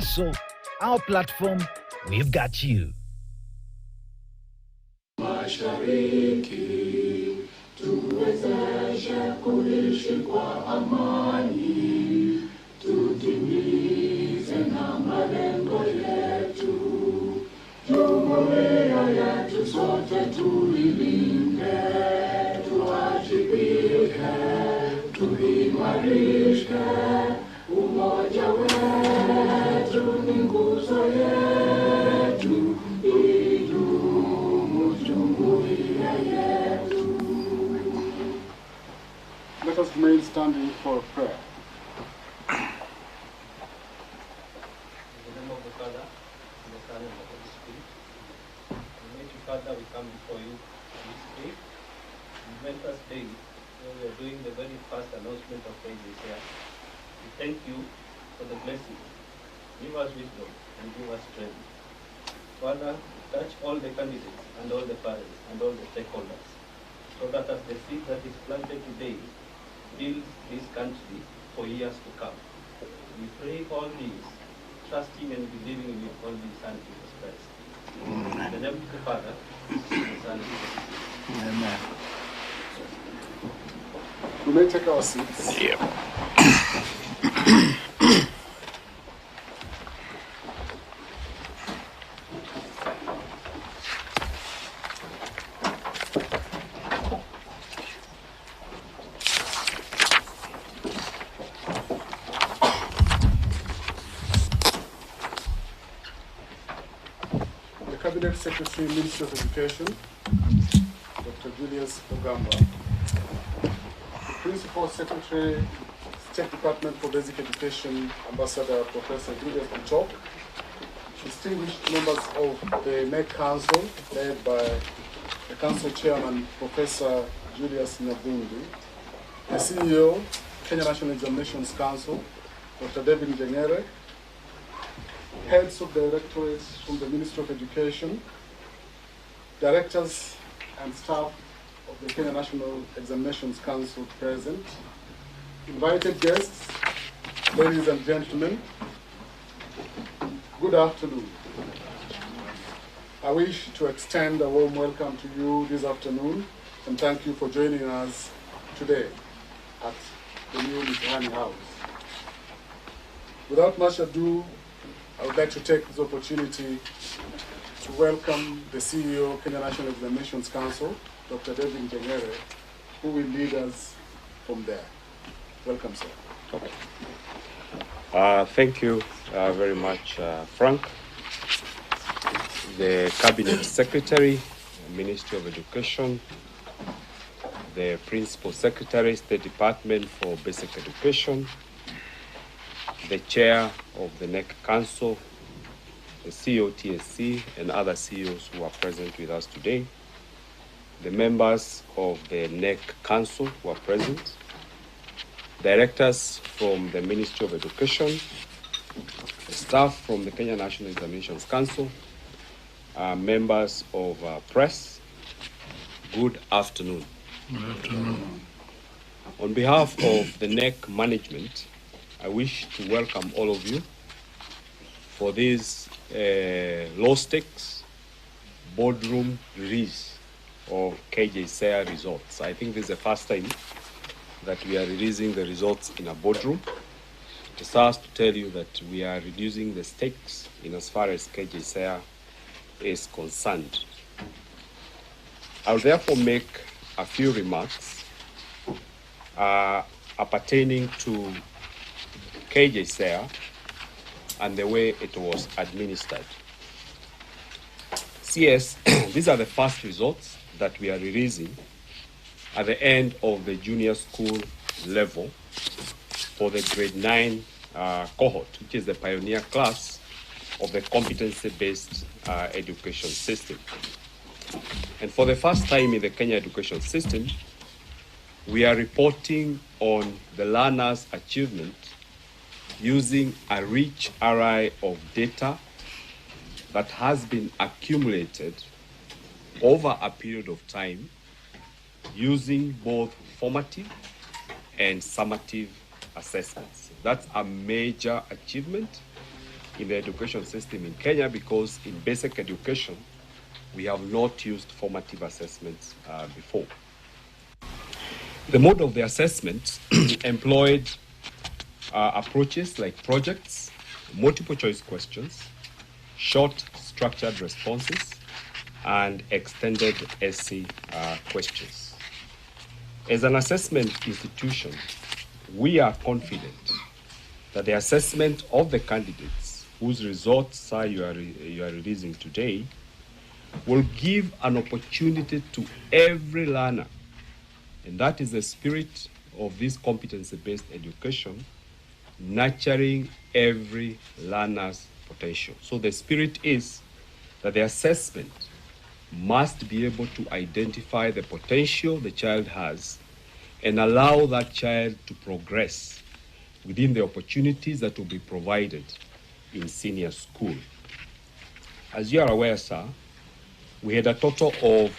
So, our platform, we've got you. Mashariki tuwezeshe kuishi kwa amani, tutimize na malengo yetu. Jumuiya yetu sote tuilinde, tuwajibike, tuimarishe. Umoja wetu ni nguzo yetu, idumu jumuiya yetu. Let us remain standing for prayer. In the name of the Father, and the Son, and the Holy Spirit. Almighty Father, we come before you this day. Momentous day, where we are doing the very first announcement of KJSEA. We thank you for the blessing. Give us wisdom and give us strength. Father, touch all the candidates and all the parents and all the stakeholders, so that as the seed that is planted today builds this country for years to come. We pray all these, trusting and believing in your only Son, Jesus Christ. In the name of the Father, the Son, and the Holy Spirit. Amen. We may take our seats. Yep. The Cabinet Secretary, Ministry of Education, Dr. Julius Ogamba. Principal Secretary, State Department for Basic Education, Ambassador Professor Julius. Distinguished members of the KNEC Council, led by the Council Chairman, Professor Julius. The CEO, Kenya National Examinations Council, Dr. David Njengere, heads of directorates from the Ministry of Education, directors and staff of the Kenya National Examinations Council present, invited guests, ladies and gentlemen, good afternoon. I wish to extend a warm welcome to you this afternoon and thank you for joining us today at the new Mitihani House. Without much ado, I would like to take this opportunity to welcome the CEO of Kenya National Examinations Council, Dr. David Njengere, who will lead us from there. Welcome, sir. Thank you very much, Frank. The Cabinet Secretary, Ministry of Education, the Principal Secretary, State Department for Basic Education, the Chair of the KNEC Council, the CEO TSC, and other CEOs who are present with us today, the members of the KNEC Council who are present, directors from the Ministry of Education, the staff from the Kenya National Examinations Council, members of press, good afternoon. Good afternoon. On behalf of the KNEC management, I wish to welcome all of you for this low-stakes boardroom release of KJSEA results. I think this is the first time that we are releasing the results in a boardroom. It starts to tell you that we are reducing the stakes in as far as KJSEA is concerned. I'll therefore make a few remarks appertaining to KJSEA and the way it was administered. CS, these are the first results that we are releasing at the end of the junior school level for the grade 9 cohort, which is the pioneer class of the competency-based education system. And for the first time in the Kenya education system, we are reporting on the learner's achievement using a rich array of data that has been accumulated over a period of time using both formative and summative assessments. That's a major achievement in the education system in Kenya because in basic education, we have not used formative assessments before. The mode of the assessment employed approaches like projects, multiple choice questions, short structured responses, and extended essay questions. As an assessment institution, we are confident that the assessment of the candidates whose results you are releasing today will give an opportunity to every learner, and that is the spirit of this competency-based education, nurturing every learner's potential. So the spirit is that the assessment must be able to identify the potential the child has and allow that child to progress within the opportunities that will be provided in senior school. As you are aware, sir, we had a total of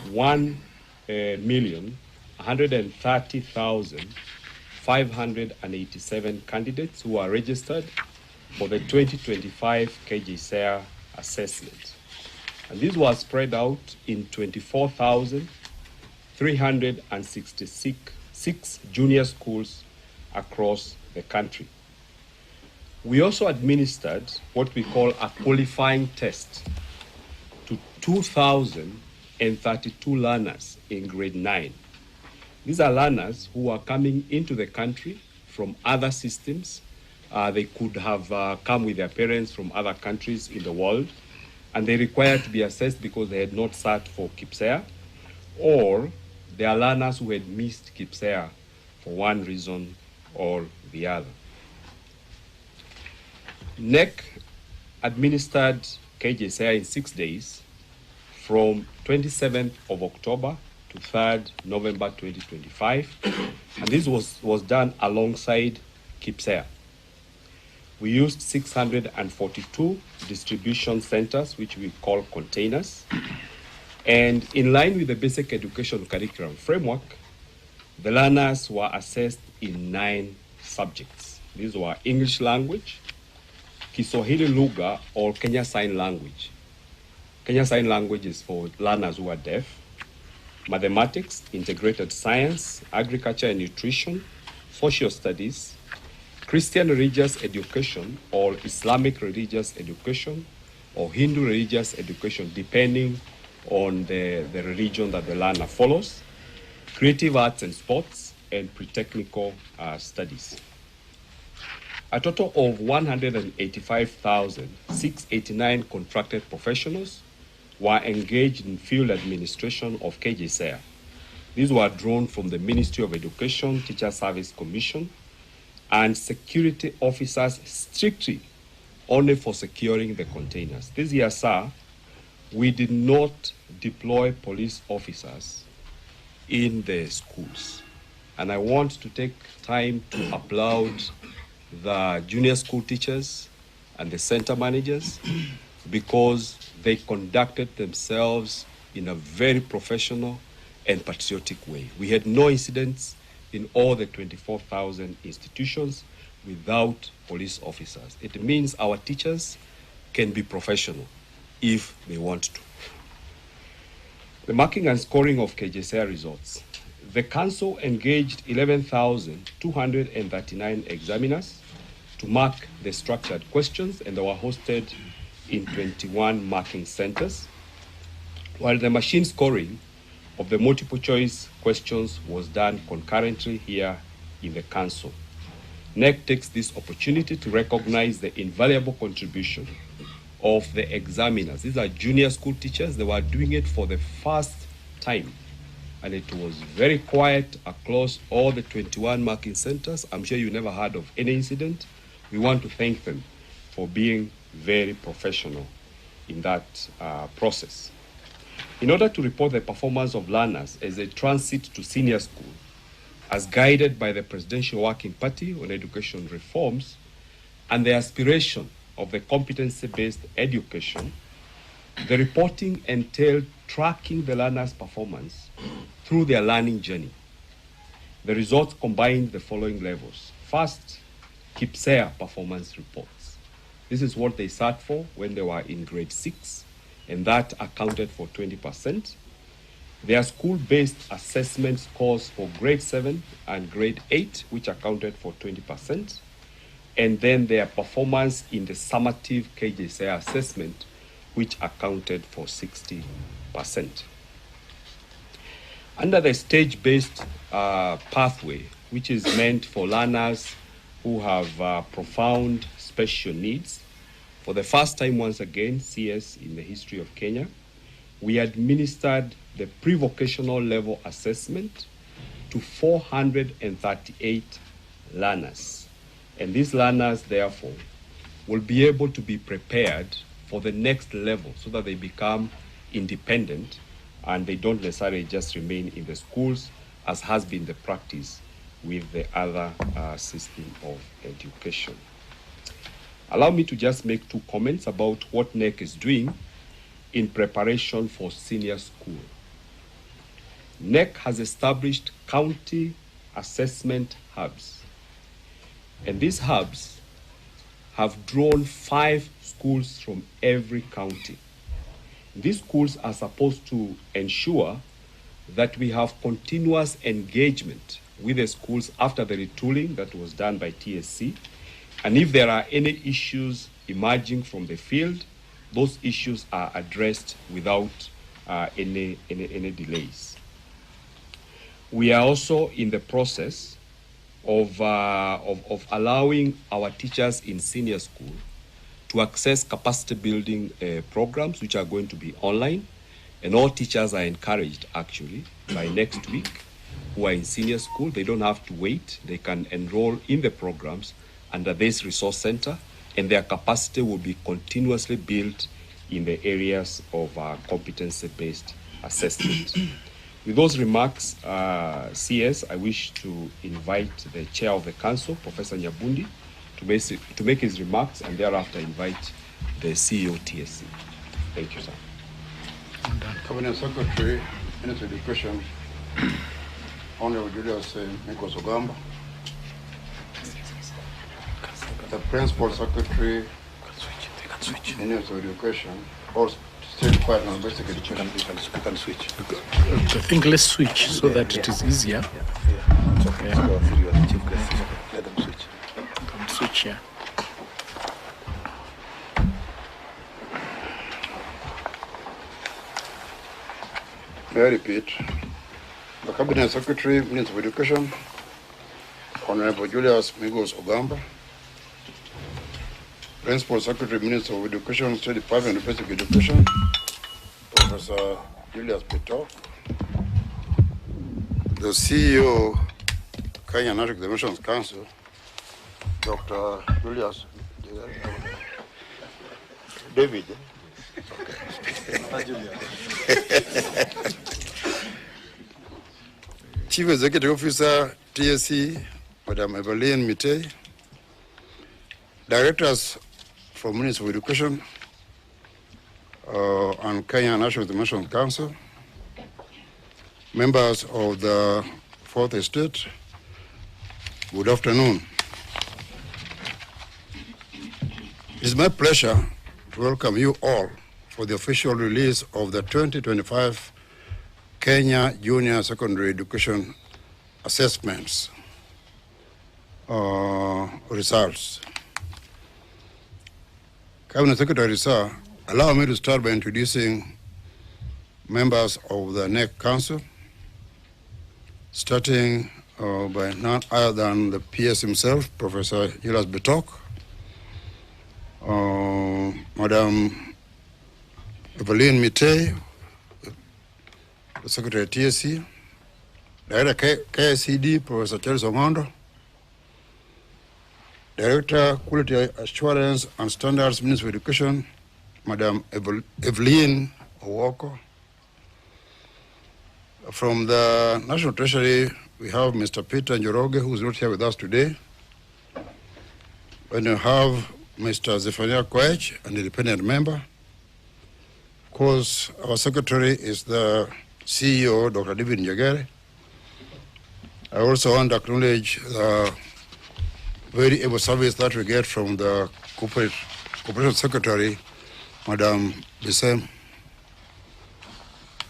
1,130,587 candidates who are registered for the 2025 KJSEA assessment. And this was spread out in 24,366 junior schools across the country. We also administered what we call a qualifying test to 2,032 learners in grade 9. These are learners who are coming into the country from other systems. They could have come with their parents from other countries in the world, and they required to be assessed because they had not sat for KJSEA, or they are learners who had missed KJSEA for one reason or the other. KNEC administered KJSEA in 6 days from 27th of October to 3rd November 2025, and this was done alongside KJSEA. We used 642 distribution centers, which we call containers, and in line with the basic education curriculum framework, the learners were assessed in 9 subjects. These were English language, Kiswahili Lugha, or Kenya Sign Language. Kenya Sign Language is for learners who are deaf, mathematics, integrated science, agriculture and nutrition, social studies, Christian religious education, or Islamic religious education, or Hindu religious education, depending on the religion that the learner follows, creative arts and sports, and pre-technical studies. A total of 185,689 contracted professionals were engaged in field administration of KJSEA. These were drawn from the Ministry of Education, Teacher Service Commission, and security officers strictly only for securing the containers. This year, sir, we did not deploy police officers in the schools. And I want to take time to applaud the junior school teachers and the center managers because they conducted themselves in a very professional and patriotic way. We had no incidents in all the 24,000 institutions without police officers. It means our teachers can be professional if they want to. The marking and scoring of KJSEA results. The council engaged 11,239 examiners to mark the structured questions, and they were hosted in 21 marking centers, while the machine scoring of the multiple choice questions was done concurrently here in the council. KNEC takes this opportunity to recognize the invaluable contribution of the examiners. These are junior school teachers. They were doing it for the first time, and it was very quiet across all the 21 marking centers. I'm sure you never heard of any incident. We want to thank them for being very professional in that process. In order to report the performance of learners as they transit to senior school, as guided by the Presidential Working Party on Education Reforms and the aspiration of the competency-based education, the reporting entailed tracking the learners' performance through their learning journey. The results combined the following levels. First, KJSEA performance reports. This is what they sat for when they were in grade 6, and that accounted for 20%. Their school-based assessment scores for grade 7 and grade 8, which accounted for 20%. And then their performance in the summative KJSEA assessment, which accounted for 60%. Under the stage-based pathway, which is meant for learners who have profound special needs, for the first time, once again, CS in the history of Kenya, we administered the pre-vocational level assessment to 438 learners. And these learners, therefore, will be able to be prepared for the next level so that they become independent and they don't necessarily just remain in the schools, as has been the practice with the other system of education. Allow me to just make 2 comments about what KNEC is doing in preparation for senior school. KNEC has established county assessment hubs, and these hubs have drawn 5 schools from every county. These schools are supposed to ensure that we have continuous engagement with the schools after the retooling that was done by TSC. And if there are any issues emerging from the field, those issues are addressed without any delays. We are also in the process of allowing our teachers in senior school to access capacity building programs, which are going to be online. And all teachers are encouraged, actually, by next week, who are in senior school. They don't have to wait. They can enroll in the programs under this resource center, and their capacity will be continuously built in the areas of competency-based assessment. With those remarks, CS, I wish to invite the chair of the council, Professor Nyabundi, to make his remarks, and thereafter invite the CEO TSC. Thank you, sir. Cabinet Secretary, Minister of Education, Honorable Julius Ogamba, the Principal Secretary, Minister of Education, or State Department of Basic Education. You can switch. I think let's switch so that it is easier. It's okay. Yeah. Let them switch. Switch, yeah. May I repeat? The Cabinet Secretary, Minister of Education, Honorable Julius Ogamba, Principal Secretary, Minister of Education, State Department of Basic Education, Professor Julius Petok, the CEO, Kenya National Examinations Council, Dr. Julius David. Chief Executive Officer, TSC, Madam Evelyn Mitei, Directors from Ministry of Education and Kenya National Examinations Council, members of the Fourth Estate, good afternoon. It's my pleasure to welcome you all for the official release of the 2025 Kenya Junior Secondary Education Assessments results. Cabinet Secretary, sir, allow me to start by introducing members of the KNEC Council, starting by none other than the PS himself, Professor Julius Petok, Madam Evelyn Mitei, the Secretary of TSC, Director KCD, Professor Charles Omondo, Director Quality Assurance and Standards, Ministry of Education, Madam Evelyn Owoko. From the National Treasury, we have Mr. Peter Njoroge, who is not here with us today. And we have Mr. Zephaniah Koech, an independent member. Of course, our secretary is the CEO, Dr. David Njagere. I also want to acknowledge the very able service that we get from the corporate Corporation Secretary, Madam Bissem,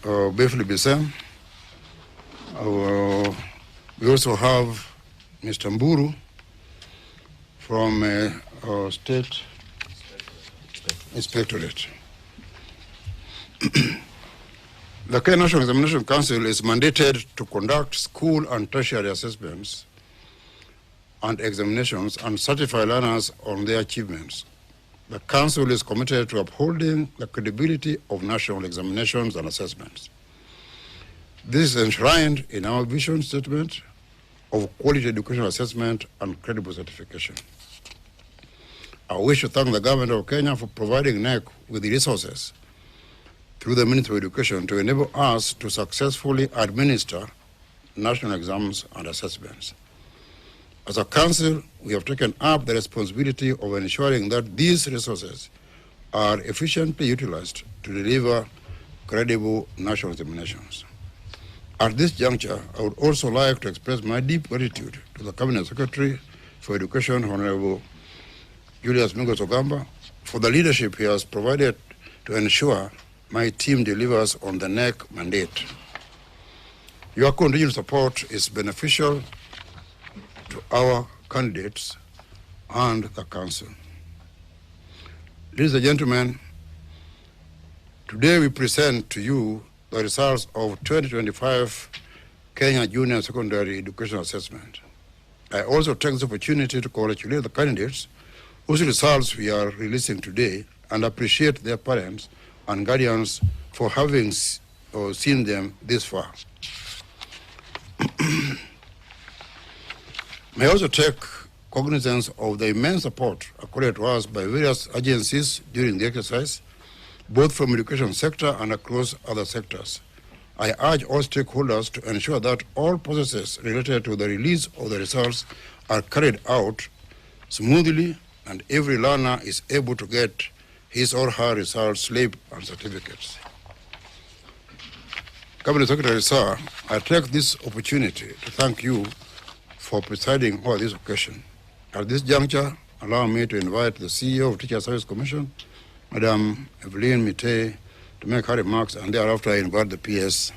Befli Bissem. We also have Mr. Mburu from our State Inspectorate. The Kenya National Examination Council is mandated to conduct school and tertiary assessments and examinations and certify learners on their achievements. The Council is committed to upholding the credibility of national examinations and assessments. This is enshrined in our vision statement of quality educational assessment and credible certification. I wish to thank the government of Kenya for providing KNEC with the resources through the Ministry of Education to enable us to successfully administer national exams and assessments. As a council, we have taken up the responsibility of ensuring that these resources are efficiently utilized to deliver credible national examinations. At this juncture, I would also like to express my deep gratitude to the Cabinet Secretary for Education, Honorable Julius Ogamba, for the leadership he has provided to ensure my team delivers on the KNEC mandate. Your continued support is beneficial to our candidates and the Council. Ladies and gentlemen, today we present to you the results of 2025 Kenya Junior Secondary Education Assessment. I also take this opportunity to congratulate the candidates whose results we are releasing today and appreciate their parents and guardians for having seen them this far. May I also take cognizance of the immense support accorded to us by various agencies during the exercise, both from the education sector and across other sectors. I urge all stakeholders to ensure that all processes related to the release of the results are carried out smoothly and every learner is able to get his or her results slip and certificates. Cabinet Secretary, sir, I take this opportunity to thank you for presiding over this occasion. At this juncture, allow me to invite the CEO of Teacher Service Commission, Madam Evelyn Mite, to make her remarks, and thereafter I invite the PS,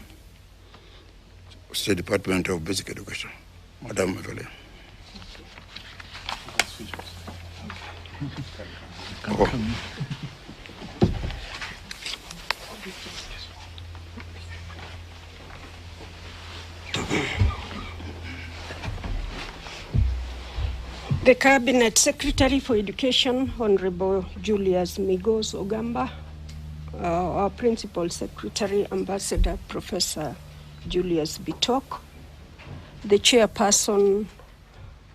State Department of Basic Education. Madam Evelyn. Oh. The Cabinet Secretary for Education, Honorable Julius Ogamba, our Principal Secretary, Ambassador Professor Julius Bitok, the Chairperson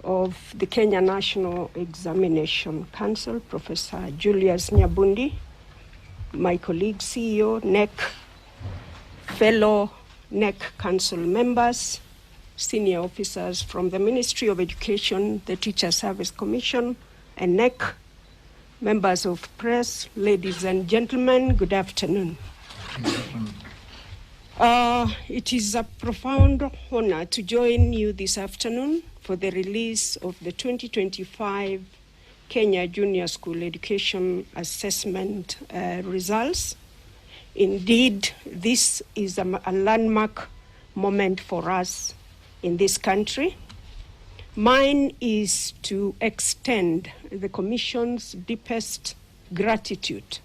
of the Kenya National Examination Council, Professor Julius Nyabundi, my colleague CEO, KNEC, fellow KNEC Council members, senior officers from the Ministry of Education, the Teacher Service Commission, and KNEC, members of press, ladies and gentlemen, good afternoon. It is a profound honor to join you this afternoon for the release of the 2025 Kenya Junior School Education Assessment results. Indeed, this is a landmark moment for us in this country. Mine is to extend the Commission's deepest gratitude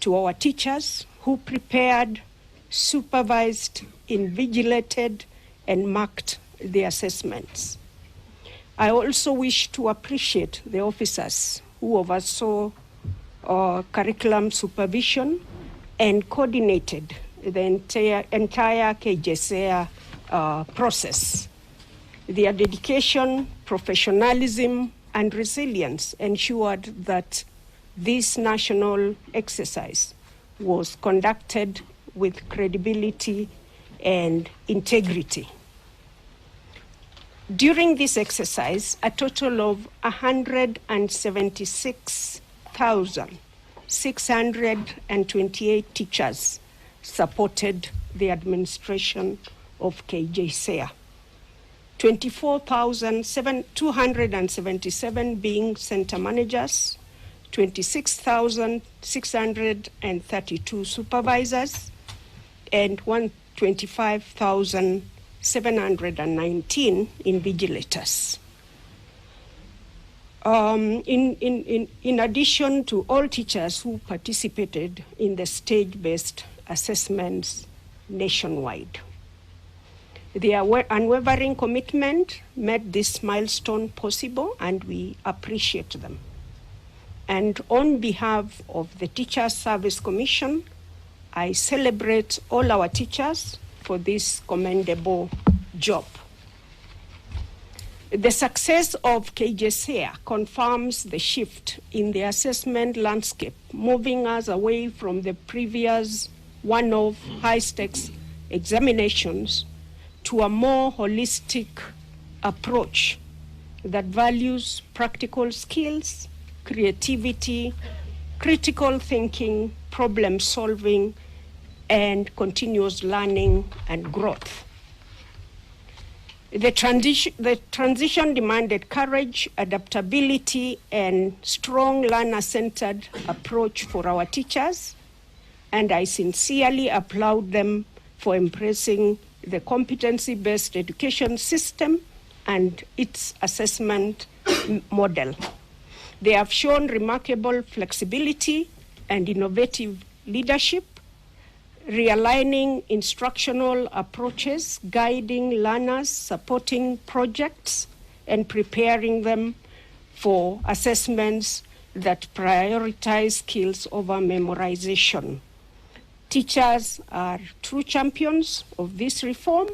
to our teachers who prepared, supervised, invigilated, and marked the assessments. I also wish to appreciate the officers who oversaw curriculum supervision and coordinated the entire KJSEA process. Their dedication, professionalism, and resilience ensured that this national exercise was conducted with credibility and integrity. During this exercise, a total of 176,628 teachers supported the administration of KJSEA. 24,277 being center managers, 26,632 supervisors, and 125,719 invigilators. In addition to all teachers who participated in the stage-based assessments nationwide. Their unwavering commitment made this milestone possible, and we appreciate them. And on behalf of the Teachers Service Commission, I celebrate all our teachers for this commendable job. The success of KJSEA confirms the shift in the assessment landscape, moving us away from the previous one-off high-stakes examinations to a more holistic approach that values practical skills, creativity, critical thinking, problem solving, and continuous learning and growth. The transition demanded courage, adaptability, and strong learner-centered approach for our teachers, and I sincerely applaud them for embracing the competency-based education system and its assessment model. They have shown remarkable flexibility and innovative leadership, realigning instructional approaches, guiding learners, supporting projects, and preparing them for assessments that prioritize skills over memorization. Teachers are true champions of this reform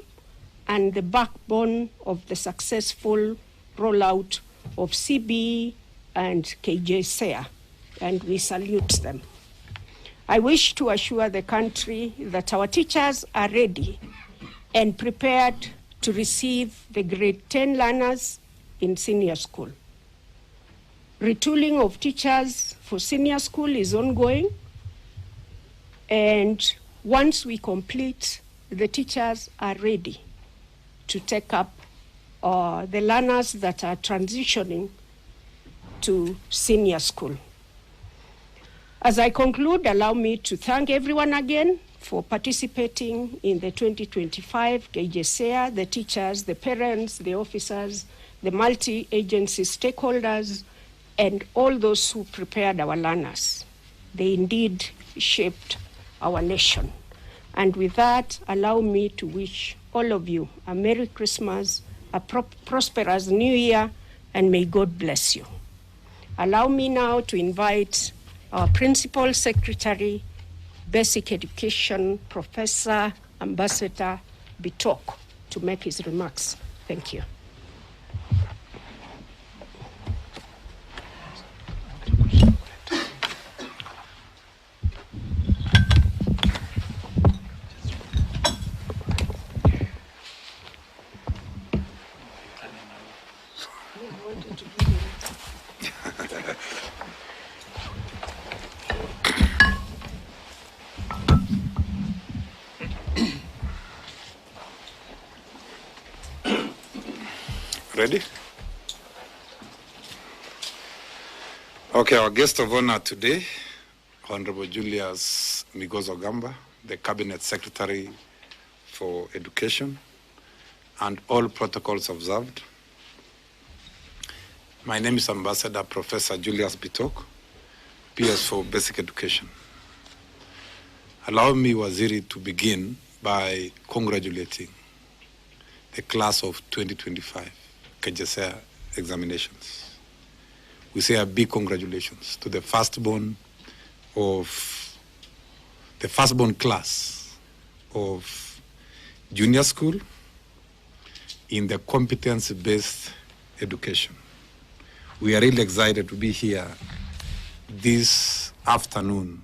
and the backbone of the successful rollout of CBE and KJSEA, and we salute them. I wish to assure the country that our teachers are ready and prepared to receive the grade 10 learners in senior school. Retooling of teachers for senior school is ongoing, and once we complete, the teachers are ready to take up the learners that are transitioning to senior school. As I conclude, allow me to thank everyone again for participating in the 2025 KJSEA, the teachers, the parents, the officers, the multi-agency stakeholders, and all those who prepared our learners. They indeed shaped our nation. And with that, allow me to wish all of you a Merry Christmas, a prosperous New Year, and may God bless you. Allow me now to invite our Principal Secretary, Basic Education, Professor Ambassador Bitok, to make his remarks. Thank you. Ready? Okay, our guest of honor today, Honorable Julius Ogamba, the Cabinet Secretary for Education, and all protocols observed. My name is Ambassador Professor Julius Bitok, PS for Basic Education. Allow me, Waziri, to begin by congratulating the class of 2025 KJSEA examinations. We say a big congratulations to the firstborn class of junior school in the competence-based education. We are really excited to be here this afternoon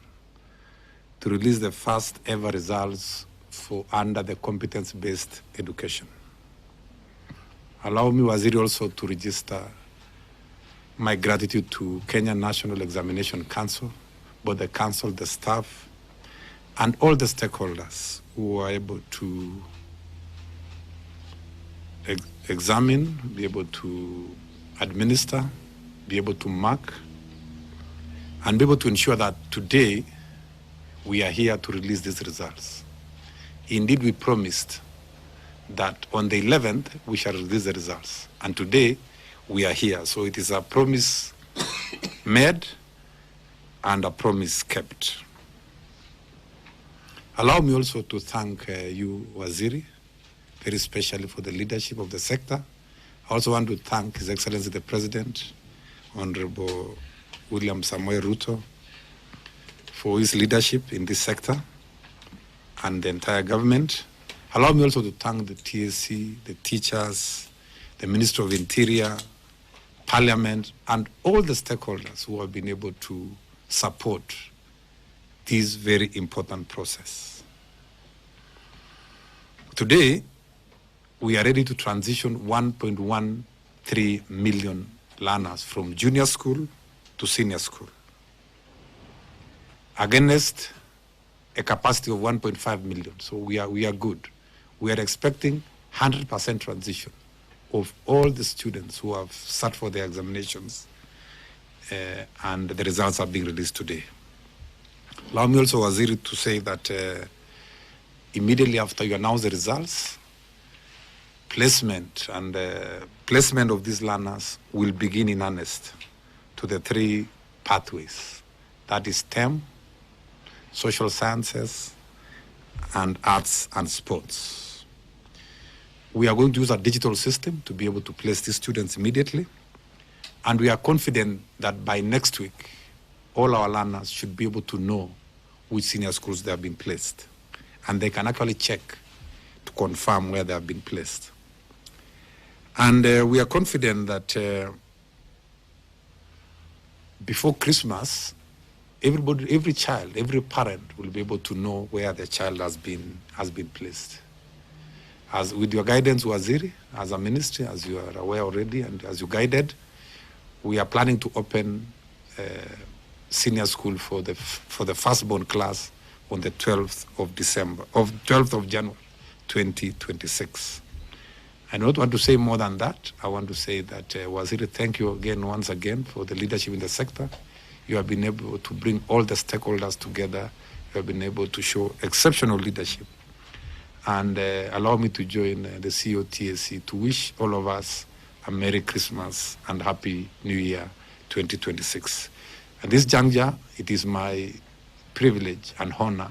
to release the first ever results for under the competence-based education. Allow me, Waziri, also to register my gratitude to Kenya National Examination Council, both the council, the staff, and all the stakeholders who are able to examine, be able to administer, be able to mark, and be able to ensure that today we are here to release these results. Indeed, we promised that on the 11th we shall release the results, and today we are here. So it is a promise made and a promise kept. Allow me also to thank you, Waziri, very especially for the leadership of the sector. I also want to thank His Excellency the President, Honorable William Samoei Ruto, for his leadership in this sector and the entire government. Allow me also to thank the TSC, the teachers, the Minister of Interior, Parliament, and all the stakeholders who have been able to support this very important process. Today, we are ready to transition 1.13 million learners from junior school to senior school, against a capacity of 1.5 million. So we are good. We are expecting 100% transition of all the students who have sat for their examinations, and the results are being released today. Allow me also, Waziri, to say that immediately after you announce the results, placement of these learners will begin in earnest to the 3 pathways. That is STEM, social sciences, and arts and sports. We are going to use a digital system to be able to place these students immediately, and we are confident that by next week, all our learners should be able to know which senior schools they have been placed, and they can actually check to confirm where they have been placed. And we are confident that before Christmas, everybody, every child, every parent will be able to know where their child has been placed. As with your guidance, Waziri, as a ministry, as you are aware already, and as you guided, we are planning to open senior school for the firstborn class on the 12th of January, 2026. I don't want to say more than that. I want to say that, Waziri, thank you again, once again, for the leadership in the sector. You have been able to bring all the stakeholders together. You have been able to show exceptional leadership. And allow me to join the CEO TSC to wish all of us a Merry Christmas and Happy New Year 2026. At this juncture, it is my privilege and honor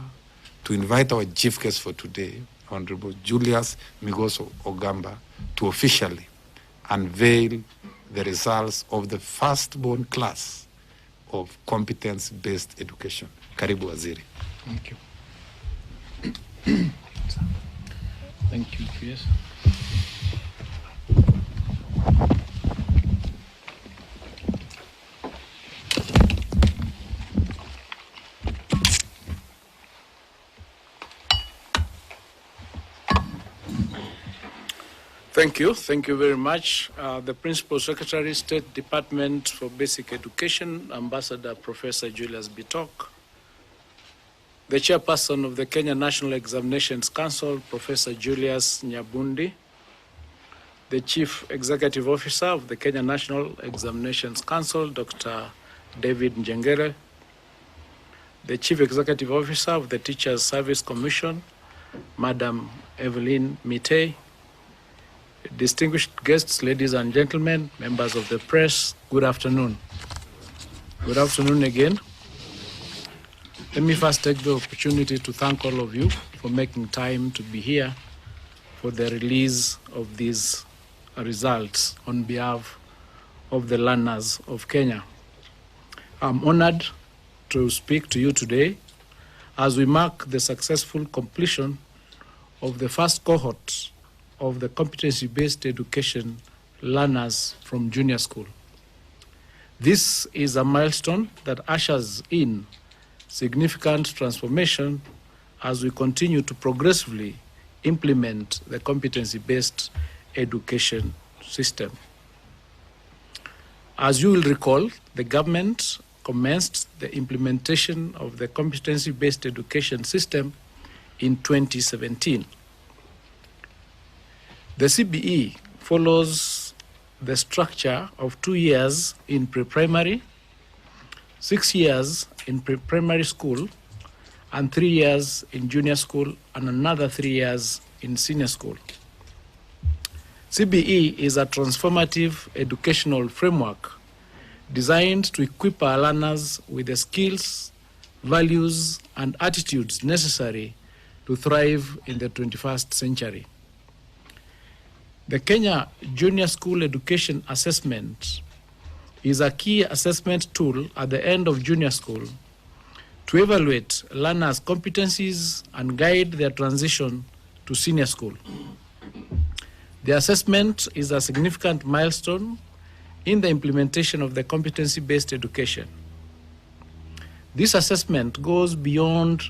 to invite our chief guest for today, Honorable Julius Ogamba, to officially unveil the results of the firstborn class of competence-based education. Karibu, Waziri. Thank you. Thank you, Chris. Thank you. Thank you very much. The Principal Secretary, State Department for Basic Education, Ambassador Professor Julius Bitok. The Chairperson of the Kenya National Examinations Council, Professor Julius Nyabundi. The Chief Executive Officer of the Kenya National Examinations Council, Dr. David Njengere. The Chief Executive Officer of the Teachers Service Commission, Madam Evelyn Mitei. Distinguished guests, ladies and gentlemen, members of the press, good afternoon. Good afternoon again. Let me first take the opportunity to thank all of you for making time to be here for the release of these results on behalf of the learners of Kenya. I'm honored to speak to you today as we mark the successful completion of the first cohort of the competency-based education learners from junior school. This is a milestone that ushers in significant transformation as we continue to progressively implement the competency-based education system. As you will recall, the government commenced the implementation of the competency-based education system in 2017. The CBE follows the structure of 2 years in pre-primary, 6 years in primary school, and 3 years in junior school, and another 3 years in senior school. CBE is a transformative educational framework designed to equip our learners with the skills, values, and attitudes necessary to thrive in the 21st century. The Kenya Junior School Education Assessment is a key assessment tool at the end of junior school to evaluate learners' competencies and guide their transition to senior school. The assessment is a significant milestone in the implementation of the competency-based education. This assessment goes beyond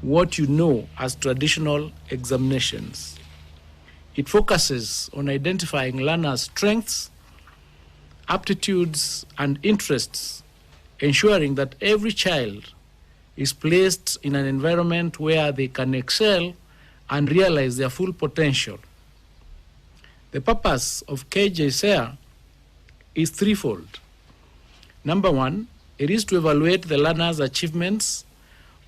what you know as traditional examinations. It focuses on identifying learners' strengths, aptitudes, and interests, ensuring that every child is placed in an environment where they can excel and realize their full potential. The purpose of KJSEA is threefold. Number one, it is to evaluate the learner's achievements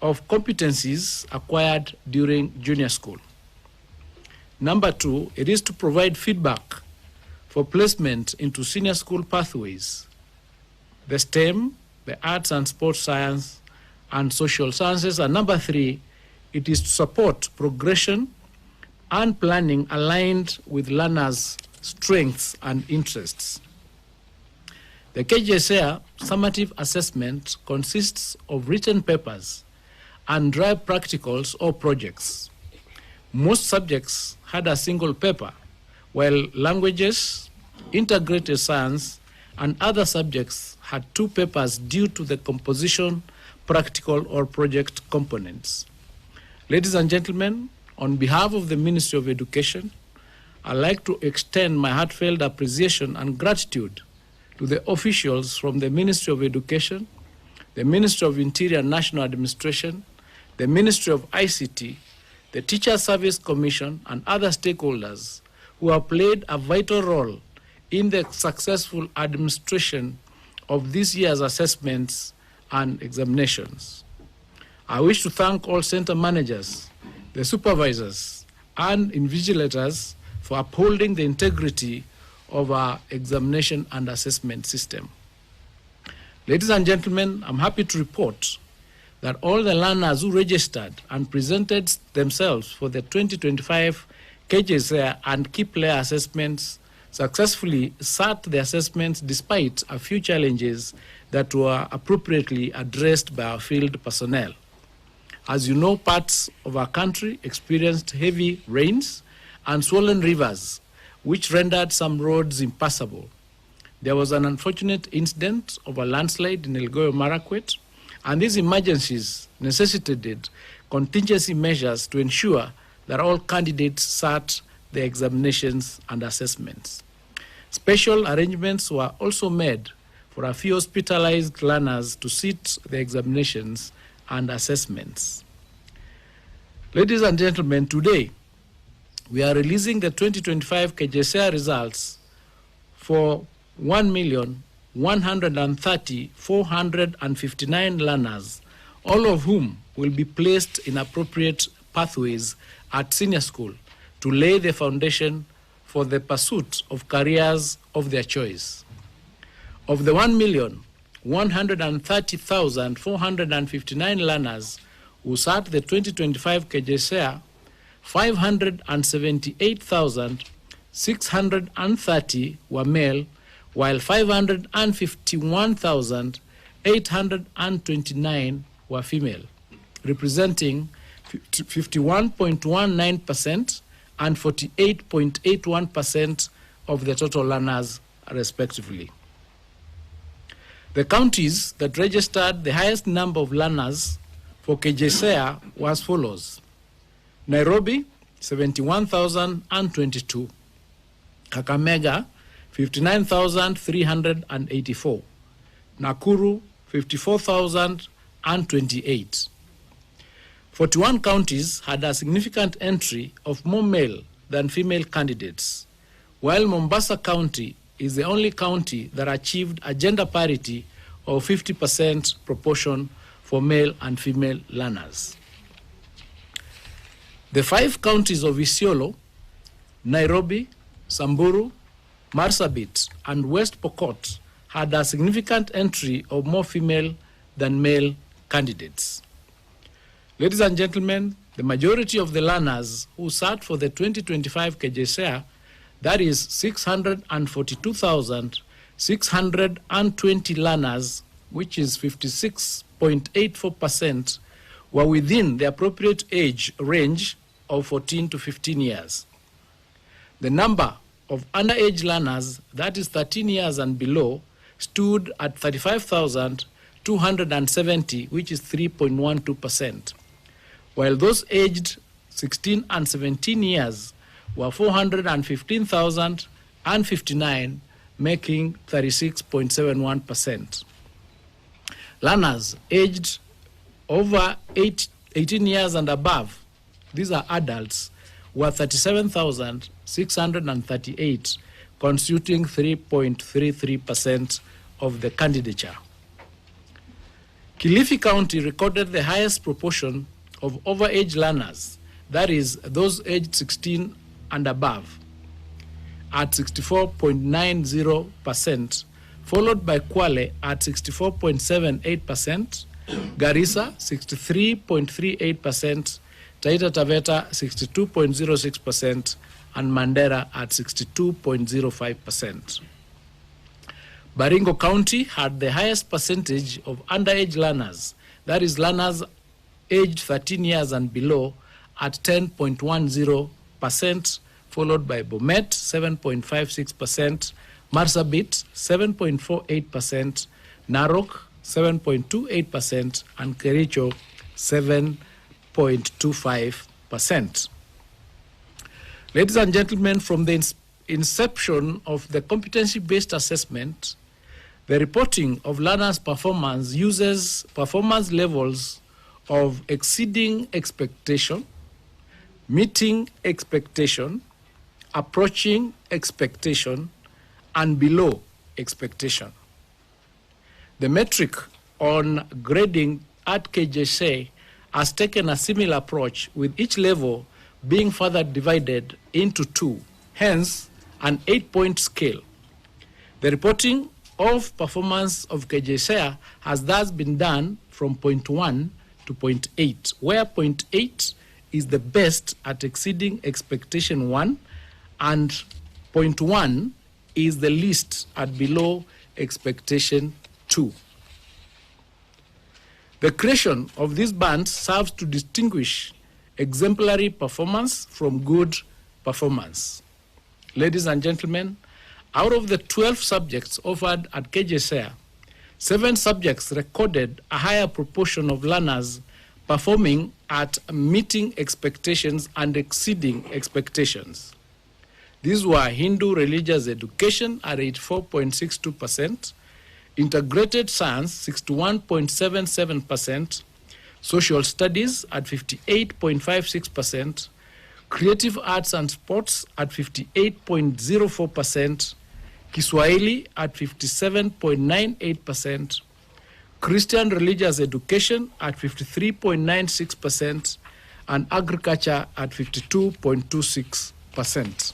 of competencies acquired during junior school. Number two, it is to provide feedback for placement into senior school pathways, the STEM, the arts and sports science, and social sciences. And number three, it is to support progression and planning aligned with learners' strengths and interests. The KJSEA summative assessment consists of written papers and dry practicals or projects. Most subjects had a single paper, while languages, integrated science, and other subjects had 2 papers due to the composition, practical, or project components. Ladies and gentlemen, on behalf of the Ministry of Education, I'd like to extend my heartfelt appreciation and gratitude to the officials from the Ministry of Education, the Ministry of Interior and National Administration, the Ministry of ICT, the Teacher Service Commission, and other stakeholders who have played a vital role in the successful administration of this year's assessments and examinations. I wish to thank all center managers, the supervisors, and invigilators for upholding the integrity of our examination and assessment system. Ladies and gentlemen, I'm happy to report that all the learners who registered and presented themselves for the 2025 KJSEA and key player assessments successfully sat the assessments despite a few challenges that were appropriately addressed by our field personnel. As you know, parts of our country experienced heavy rains and swollen rivers, which rendered some roads impassable. There was an unfortunate incident of a landslide in Elgeyo Marakwet, and these emergencies necessitated contingency measures to ensure that all candidates sat the examinations and assessments. Special arrangements were also made for a few hospitalized learners to sit the examinations and assessments. Ladies and gentlemen, today we are releasing the 2025 KJSEA results for 1,130,459 learners, all of whom will be placed in appropriate pathways at senior school to lay the foundation for the pursuit of careers of their choice. Of the 1,130,459 learners who sat the 2025 KJSEA, 578,630 were male, while 551,829 were female, representing 51.19% and 48.81% of the total learners, respectively. The counties that registered the highest number of learners for KJSEA were as follows: Nairobi, 71,022; Kakamega, 59,384; Nakuru, 54,028. 41 counties had a significant entry of more male than female candidates, while Mombasa County is the only county that achieved a gender parity or 50% proportion for male and female learners. The 5 counties of Isiolo, Nairobi, Samburu, Marsabit, and West Pokot had a significant entry of more female than male candidates. Ladies and gentlemen, the majority of the learners who sat for the 2025 KJSEA, that is 642,620 learners, which is 56.84%, were within the appropriate age range of 14 to 15 years. The number of underage learners, that is 13 years and below, stood at 35,270, which is 3.12%, while those aged 16 and 17 years were 415,059, making 36.71%. Learners aged over 18 years and above, these are adults, were 37,638, constituting 3.33% of the candidature. Kilifi County recorded the highest proportion of overage learners, that is, those aged 16 and above, at 64.90%, followed by Kwale at 64.78%, Garissa 63.38%, Taita Taveta 62.06%, and Mandera at 62.05%. Baringo County had the highest percentage of underage learners, that is, learners aged 13 years and below, at 10.10%, followed by Bomet 7.56%, Marsabit 7.48%, Narok 7.28%, and Kericho 7.25%. Ladies and gentlemen, from the inception of the competency-based assessment, the reporting of learners' performance uses performance levels of exceeding expectation, meeting expectation, approaching expectation, and below expectation. The metric on grading at KJSEA has taken a similar approach, with each level being further divided into 2, hence an 8-point scale. The reporting of performance of KJSEA has thus been done from point 1 to point 8, where point 8 is the best at exceeding expectation 1, and point 1 is the least at below expectation 2. The creation of these bands serves to distinguish exemplary performance from good performance. Ladies and gentlemen, out of the 12 subjects offered at KJSEA, 7 subjects recorded a higher proportion of learners performing at meeting expectations and exceeding expectations. These were Hindu religious education at 84.62%, integrated science 61.77%, social studies at 58.56%, creative arts and sports at 58.04%, Kiswahili at 57.98%, Christian religious education at 53.96%, and agriculture at 52.26%.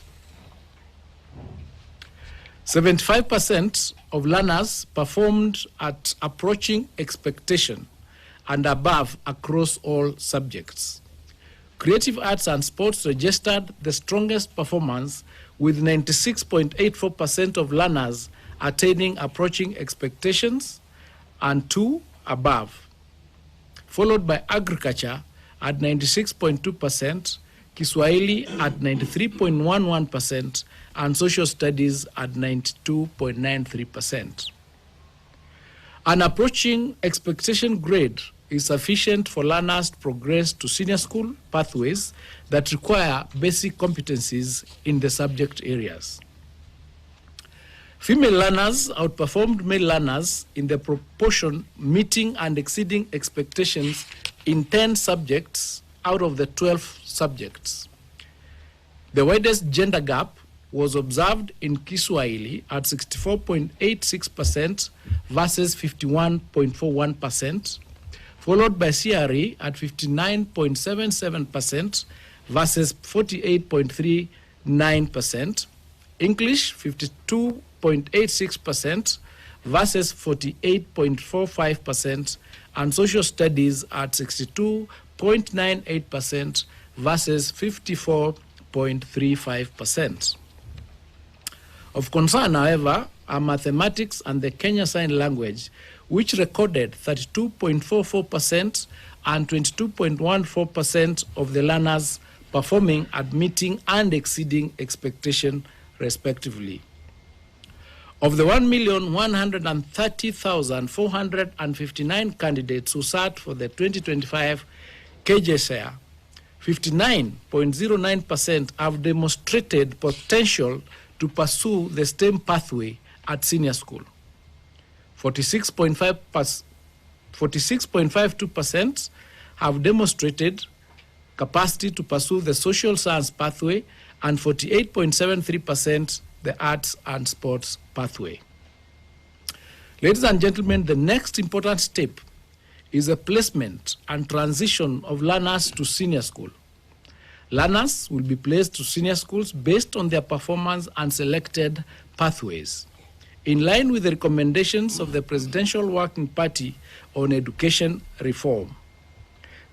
75% of learners performed at approaching expectation and above across all subjects. Creative arts and sports registered the strongest performance, with 96.84% of learners attaining approaching expectations and 2 above, followed by agriculture at 96.2%, Kiswahili at 93.11%, and social studies at 92.93%. An approaching expectation grade is sufficient for learners to progress to senior school pathways that require basic competencies in the subject areas. Female learners outperformed male learners in the proportion meeting and exceeding expectations in 10 subjects out of the 12 subjects. The widest gender gap was observed in Kiswahili at 64.86% versus 51.41%, followed by CRE at 59.77% versus 48.39%, English 52.86% versus 48.45%, and social studies at 62.98% versus 54.35%. Of concern, however, are mathematics and the Kenya Sign Language, which recorded 32.44% and 22.14% of the learners performing at meeting and exceeding expectation, respectively. Of the 1,130,459 candidates who sat for the 2025 KJSEA, 59.09% have demonstrated potential to pursue the STEM pathway at senior school. 46.52% have demonstrated capacity to pursue the social science pathway, and 48.73% the arts and sports pathway. Ladies and gentlemen, the next important step is the placement and transition of learners to senior school. Learners will be placed to senior schools based on their performance and selected pathways, in line with the recommendations of the Presidential Working Party on Education Reform.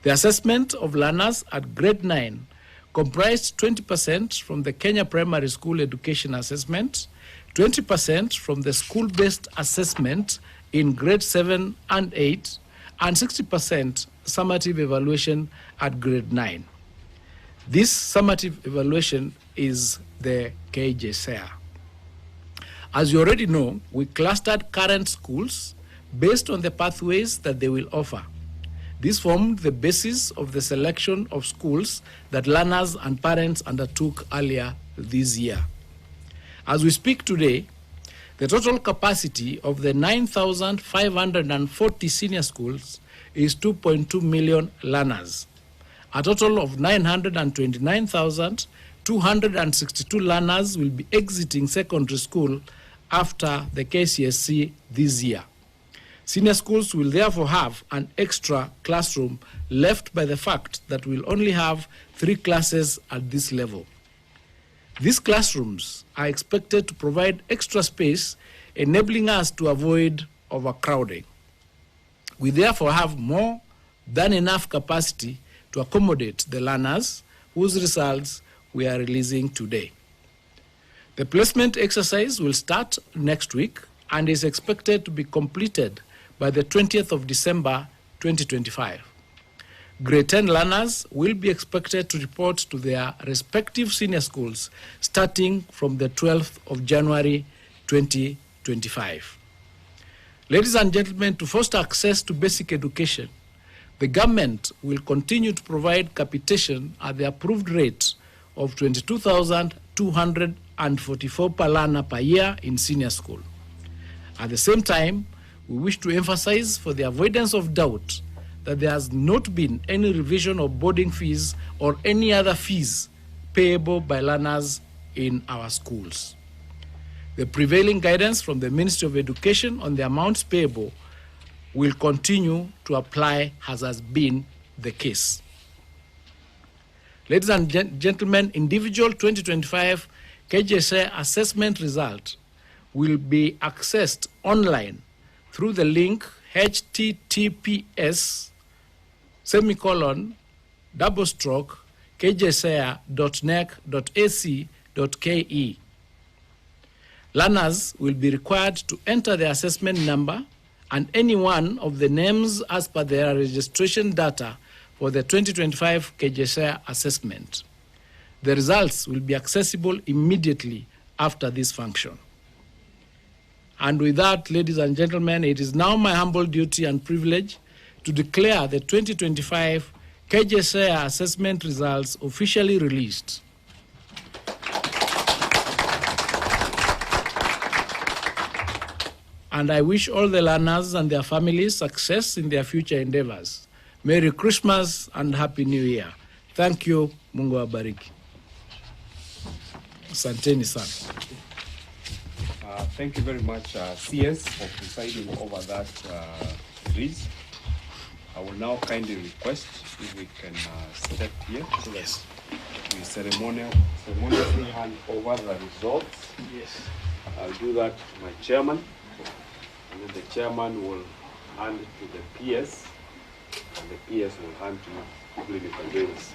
The assessment of learners at grade 9 comprised 20% from the Kenya Primary School Education Assessment, 20% from the school-based assessment in grade 7 and 8, and 60% summative evaluation at grade 9. This summative evaluation is the KJSEA. As you already know, we clustered current schools based on the pathways that they will offer. This formed the basis of the selection of schools that learners and parents undertook earlier this year. As we speak today, the total capacity of the 9,540 senior schools is 2.2 million learners. A total of 929,262 learners will be exiting secondary school after the KCSE this year. Senior schools will therefore have an extra classroom left by the fact that we'll only have 3 classes at this level. These classrooms are expected to provide extra space, enabling us to avoid overcrowding. We therefore have more than enough capacity to accommodate the learners whose results we are releasing today. The placement exercise will start next week and is expected to be completed by the 20th of December 2025. Grade 10 learners will be expected to report to their respective senior schools starting from the 12th of January 2025. Ladies and gentlemen, to foster access to basic education, the government will continue to provide capitation at the approved rate of 22,244 per learner per year in senior school. At the same time, we wish to emphasize, for the avoidance of doubt, that there has not been any revision of boarding fees or any other fees payable by learners in our schools. The prevailing guidance from the Ministry of Education on the amounts payable will continue to apply, as has been the case. Ladies and gentlemen, individual 2025 KJSEA assessment result will be accessed online through the link https://kjsea.nec.ac.ke. Learners will be required to enter their assessment number and any one of the names as per their registration data for the 2025 KJSEA assessment. The results will be accessible immediately after this function. And with that, ladies and gentlemen, it is now my humble duty and privilege to declare the 2025 KJSEA assessment results officially released. And I wish all the learners and their families success in their future endeavors. Merry Christmas and Happy New Year. Thank you. Mungu awabariki. Asanteni sana. Thank you very much, CS, for presiding over that release. I will now kindly request if we can step here so that we ceremoniously hand over the results. Yes. I'll do that to my chairman, and then the chairman will hand it to the PS, and the PS will hand to clinical leaders.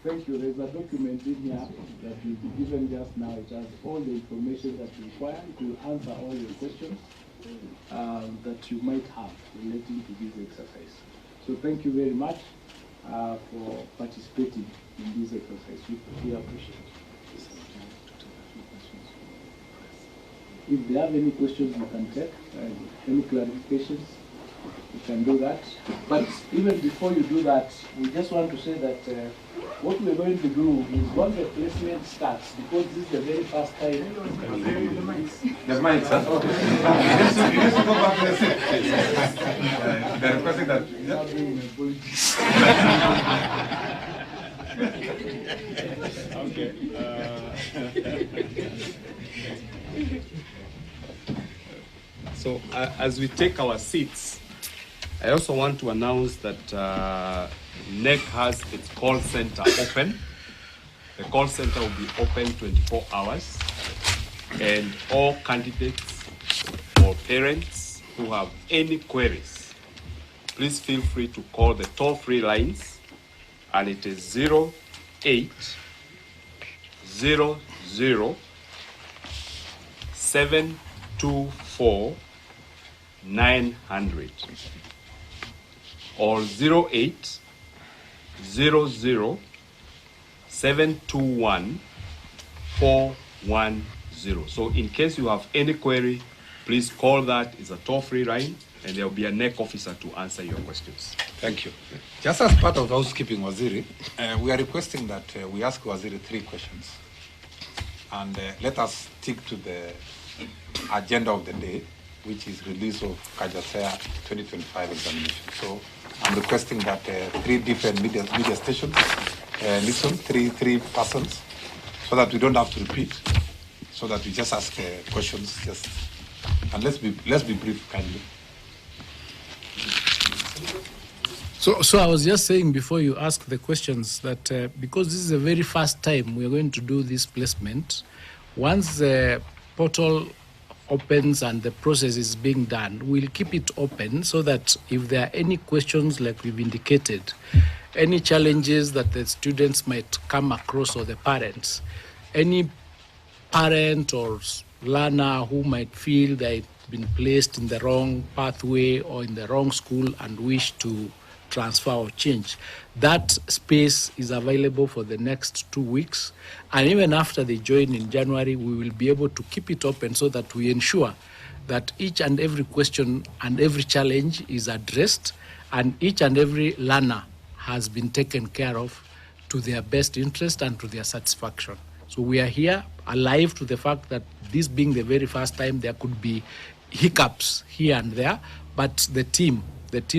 Thank you. There's a document in here that will be given just now. It has all the information that you require to answer all your questions that you might have relating to this exercise. So thank you very much for participating in this exercise. We appreciate it. If there are any questions you can take, any clarifications, you can do that. But even before you do that, we just want to say that what we're going to do is once the placement starts, because this is the very first time. The mics, huh? Okay. You need to go back to the seat. They're requesting that. So as we take our seats, I also want to announce that KNEC has its call center open. The call center will be open 24 hours, and all candidates or parents who have any queries, please feel free to call the toll-free lines, and it is 0800 724 900 or 0800 721 410. So in case you have any query, please call that. It's a toll-free line, and there will be a KNEC officer to answer your questions. Thank you. Just as part of housekeeping, Waziri, we are requesting that we ask Waziri 3 questions. And let us stick to the agenda of the day, which is release of KJSEA 2025 examination. So I'm requesting that 3 different media stations listen, three persons, so that we don't have to repeat, so that we just ask questions, and let's be brief, kindly. So I was just saying before you ask the questions that because this is the very first time we're going to do this placement, once the portal opens and the process is being done, we'll keep it open so that if there are any questions, like we've indicated, any challenges that the students might come across or the parents, any parent or learner who might feel they've been placed in the wrong pathway or in the wrong school and wish to transfer or change, that space is available for the next 2 weeks. And even after they join in January, we will be able to keep it open so that we ensure that each and every question and every challenge is addressed, and each and every learner has been taken care of to their best interest and to their satisfaction. So we are here alive to the fact that this being the very first time, there could be hiccups here and there, but the teams that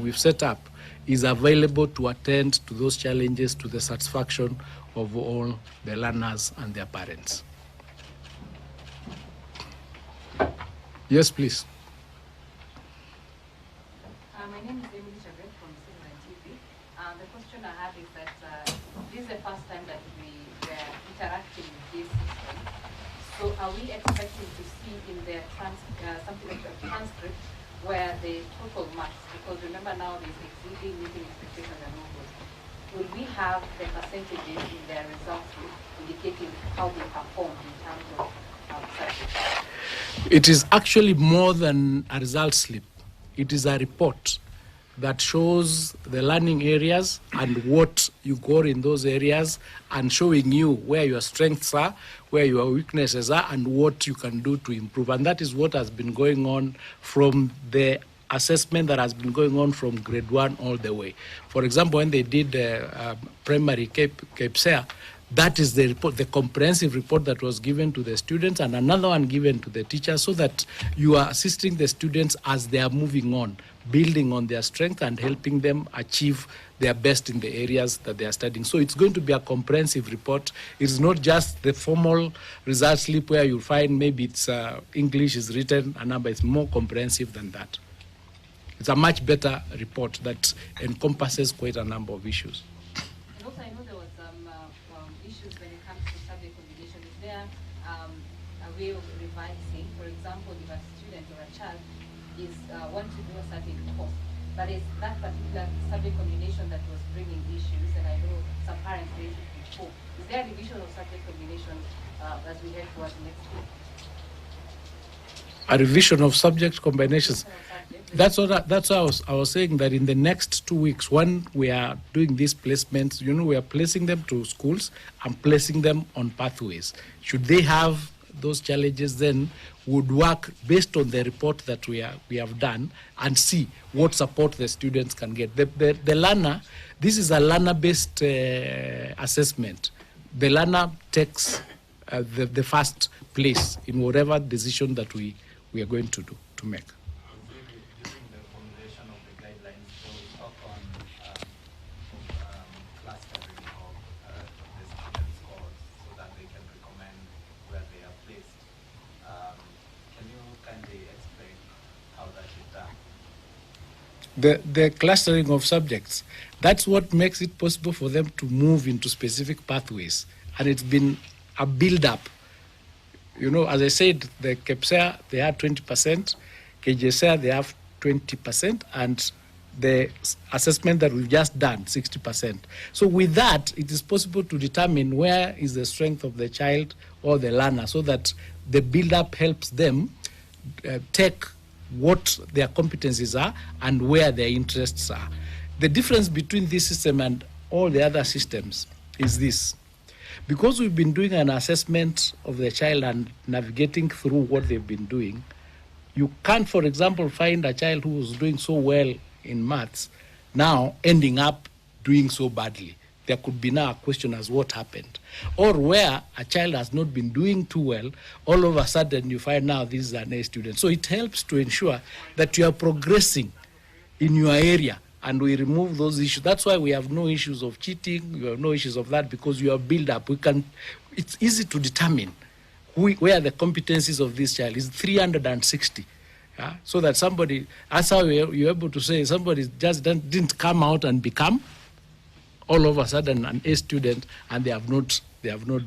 we've set up is available to attend to those challenges to the satisfaction of all the learners and their parents. Yes, please. My name is Emily Chabet from Citizen TV. The question I have is that this is the first time that we are interacting with this system. So are we expecting to see in their something like a transcript where the total marks, because remember now there's exceeding, meeting expectations and all those. Will we have the percentages in their results indicating how they performed in terms of subjects? It is actually more than a result slip. It is a report. that shows the learning areas and what you got in those areas, and showing you where your strengths are, where your weaknesses are, and what you can do to improve. And that is what has been going on from the assessment that has been going on from grade 1 all the way. For example, when they did primary KJSEA, that is the report, the comprehensive report that was given to the students, and another one given to the teachers, so that you are assisting the students as they are moving on, building on their strength and helping them achieve their best in the areas that they are studying. So it's going to be a comprehensive report. It's not just the formal result slip where you'll find maybe it's English is written a number. It's more comprehensive than that. It's a much better report that encompasses quite a number of issues. And also, I know there was some issues when it comes to subject combination. Is there a way of revising? For example, if a student or a child is want to do a certain course, but it's that particular subject combination that was bringing issues, and I know some parents raised it before. Is there a revision of subject combination as we head towards next week? A revision of subject combinations. That's what I was saying, that in the next 2 weeks, when we are doing these placements, we are placing them to schools and placing them on pathways. Should they have those challenges, then would work based on the report that we have done and see what support the students can get. The learner, this is a learner-based assessment. The learner takes the first place in whatever decision that we are going to make. The clustering of subjects, that's what makes it possible for them to move into specific pathways. And it's been a build-up. As I said, the KJSEA, they have 20%, KJSEA, they have 20%, and the assessment that we've just done, 60%. So with that, it is possible to determine where is the strength of the child or the learner, so that the build-up helps them take what their competencies are and where their interests are. The difference between this system and all the other systems is this. Because we've been doing an assessment of the child and navigating through what they've been doing, you can't, for example, find a child who was doing so well in maths now ending up doing so badly. There could be now a question as what happened. Or where a child has not been doing too well, all of a sudden you find now this is an A student. So it helps to ensure that you are progressing in your area, and we remove those issues. That's why we have no issues of cheating, we have no issues of that, because you have built up. It's easy to determine where the competencies of this child is 360. Yeah? So that somebody, that's how you're able to say somebody just didn't come out and become all of a sudden an A student, and they have not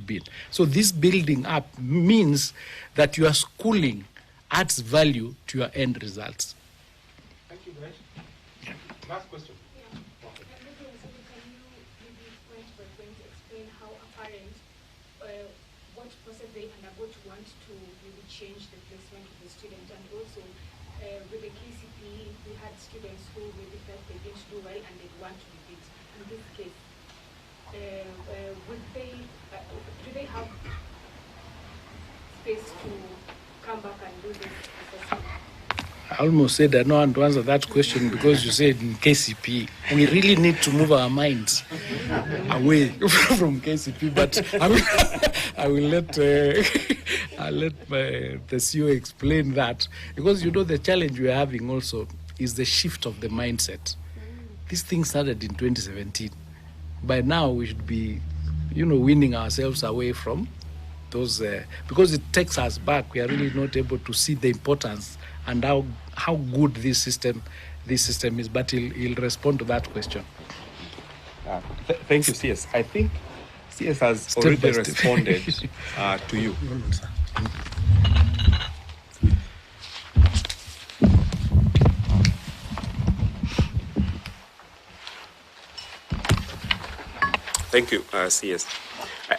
been. So this building up means that your schooling adds value to your end results. Thank you, guys. Last question. Can you maybe point by point explain how a parent, what process they undergo to want to really change the placement of the student, and also with the KCPE, we had students who maybe felt they didn't do well and they want to repeat. In this case, do they have space to come back and do this assessment? I almost said I don't want to answer that question because you said in KCP. We really need to move our minds away from KCP, but I will let I'll let the CEO explain that, because the challenge we're having also is the shift of the mindset. This thing started in 2017. By now we should be, weaning ourselves away from those, because it takes us back. We are really not able to see the importance and how good this system is. But he'll respond to that question. Thank you, CS. I think CS has already responded to you. Thank you, CS.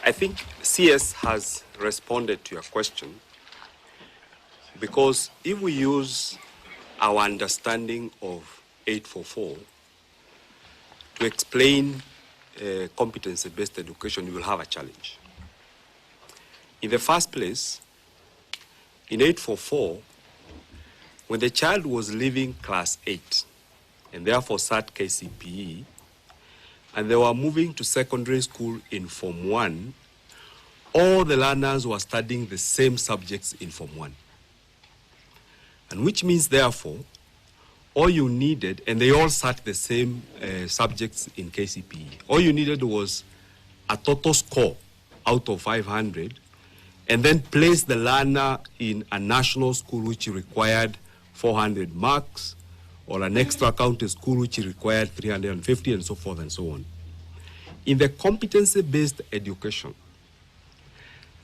I think CS has responded to your question, because if we use our understanding of 844, to explain competency-based education, you will have a challenge. In the first place, in 844, when the child was leaving class 8, and therefore sat KCPE, and they were moving to secondary school in Form 1, all the learners were studying the same subjects in Form 1. And which means, therefore, all you needed, and they all sat the same subjects in KCPE, all you needed was a total score out of 500, and then place the learner in a national school which required 400 marks, or an extra county school which required 350, and so forth and so on. In the competency-based education,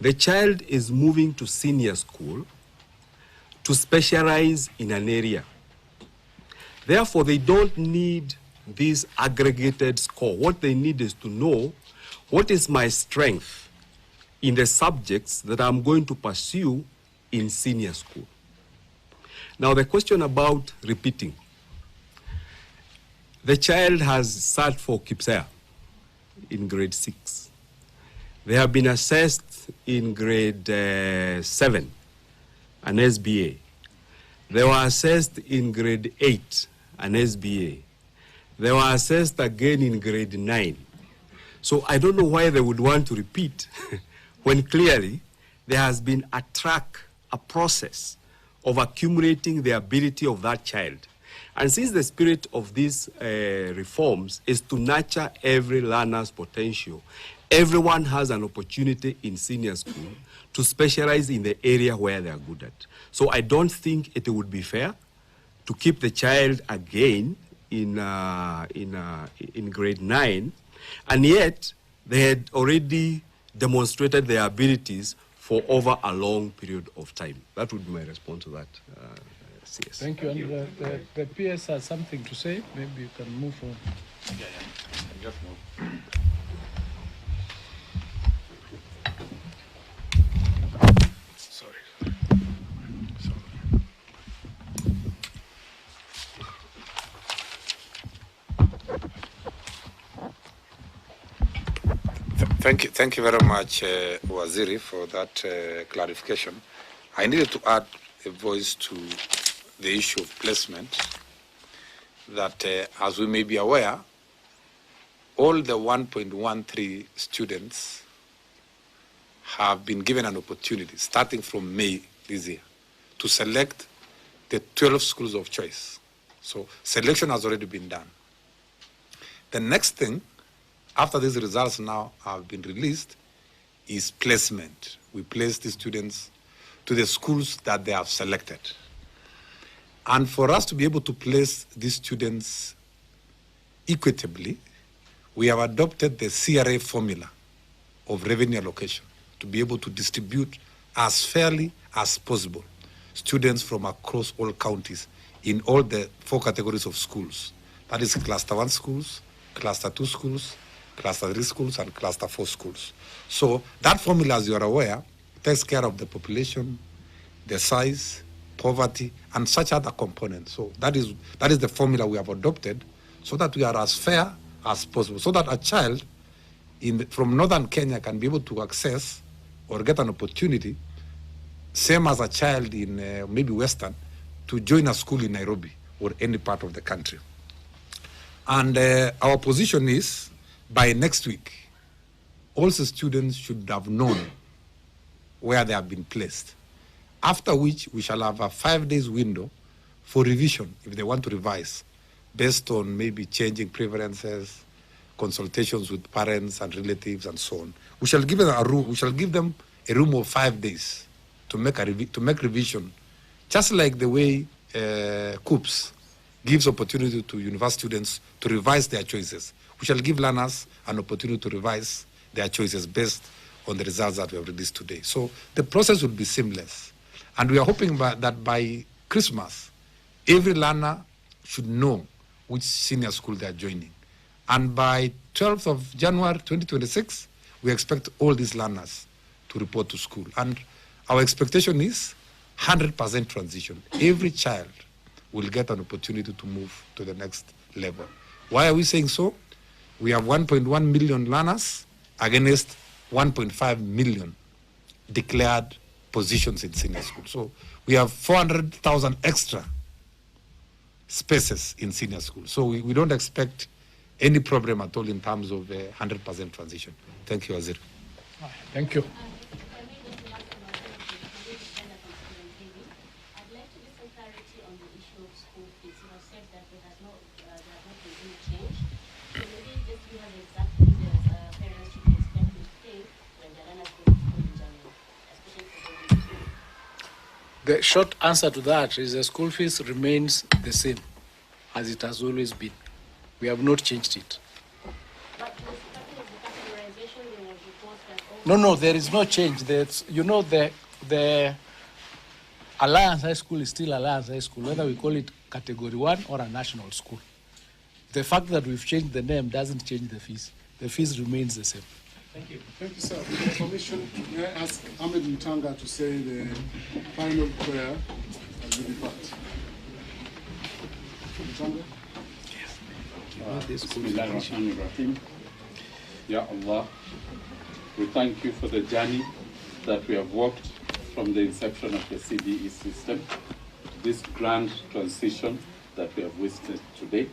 the child is moving to senior school to specialize in an area. Therefore, they don't need this aggregated score. What they need is to know, what is my strength in the subjects that I'm going to pursue in senior school? Now, the question about repeating. The child has sat for KJSEA in grade 6. They have been assessed in grade 7, an SBA. They were assessed in grade 8, an SBA. They were assessed again in grade 9. So I don't know why they would want to repeat when clearly there has been a track, a process of accumulating the ability of that child. And since the spirit of these reforms is to nurture every learner's potential, everyone has an opportunity in senior school to specialize in the area where they are good at. So I don't think it would be fair to keep the child again in grade 9, and yet they had already demonstrated their abilities for over a long period of time. That would be my response to that. CS. Thank you. And the PS has something to say. Maybe you can move on. Yeah. Just move. Thank you very much, Waziri, for that clarification. I needed to add a voice to the issue of placement, that as we may be aware, all the 1.13 students have been given an opportunity, starting from May this year, to select the 12 schools of choice. So selection has already been done. The next thing, after these results now have been released, is placement. We place the students to the schools that they have selected. And for us to be able to place these students equitably, we have adopted the CRA formula of revenue allocation to be able to distribute as fairly as possible students from across all counties in all the 4 categories of schools. That is Cluster 1 schools, Cluster 2 schools, Cluster 3 schools, and Cluster 4 schools. So that formula, as you are aware, takes care of the population, the size, poverty, and such other components. So that is the formula we have adopted, so that we are as fair as possible, so that a child from northern Kenya can be able to access or get an opportunity, same as a child in maybe western, to join a school in Nairobi or any part of the country. And our position is, by next week, all the students should have known where they have been placed, after which we shall have a 5 days window for revision if they want to revise, based on maybe changing preferences, consultations with parents and relatives, and so on. We shall give them a room. We shall give them a room of 5 days to make revision, just like the way COOPS gives opportunity to university students to revise their choices. We shall give learners an opportunity to revise their choices based on the results that we have released today. So the process will be seamless. And we are hoping that by Christmas, every learner should know which senior school they are joining. And by 12th of January 2026, we expect all these learners to report to school. And our expectation is 100% transition. Every child will get an opportunity to move to the next level. Why are we saying so? We have 1.1 million learners against 1.5 million declared positions in senior school. So we have 400,000 extra spaces in senior school. So we don't expect any problem at all in terms of a 100% transition. Thank you, Wazir. Thank you. The short answer to that is the school fees remains the same as it has always been. We have not changed it. No, there is no change. That's, you know, the Alliance High School is still Alliance High School, whether we call it Category 1 or a national school. The fact that we've changed the name doesn't change the fees. The fees remains the same. Thank you. Thank you, sir. For your permission, may I ask Ahmed Mutanga to say the final prayer as we depart? Mutanga? Bismillahirrahmanirrahim. Ya Allah, we thank you for the journey that we have walked from the inception of the CBE system to this grand transition that we have witnessed today.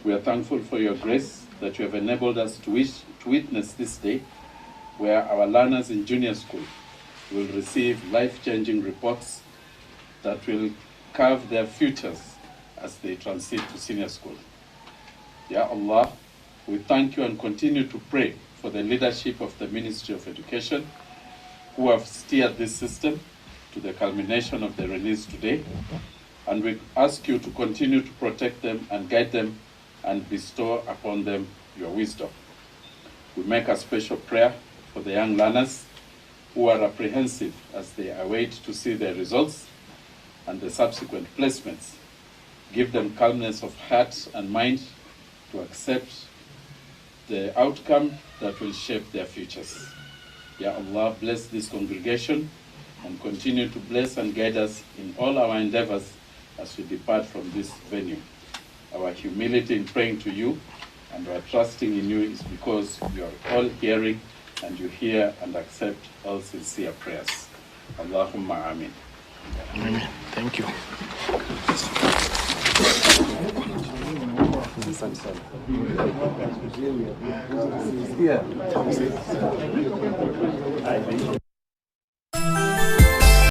We are thankful for your grace that you have enabled us to witness this day where our learners in junior school will receive life-changing reports that will carve their futures as they transit to senior school. Ya Allah, we thank you and continue to pray for the leadership of the Ministry of Education who have steered this system to the culmination of the release today. And we ask you to continue to protect them and guide them and bestow upon them your wisdom. We make a special prayer for the young learners who are apprehensive as they await to see their results and the subsequent placements. Give them calmness of heart and mind to accept the outcome that will shape their futures. Ya Allah, bless this congregation and continue to bless and guide us in all our endeavors as we depart from this venue. Our humility in praying to you and our trusting in you is because you are all hearing and you hear and accept all sincere prayers. Allahumma Amin. Amen. Thank you.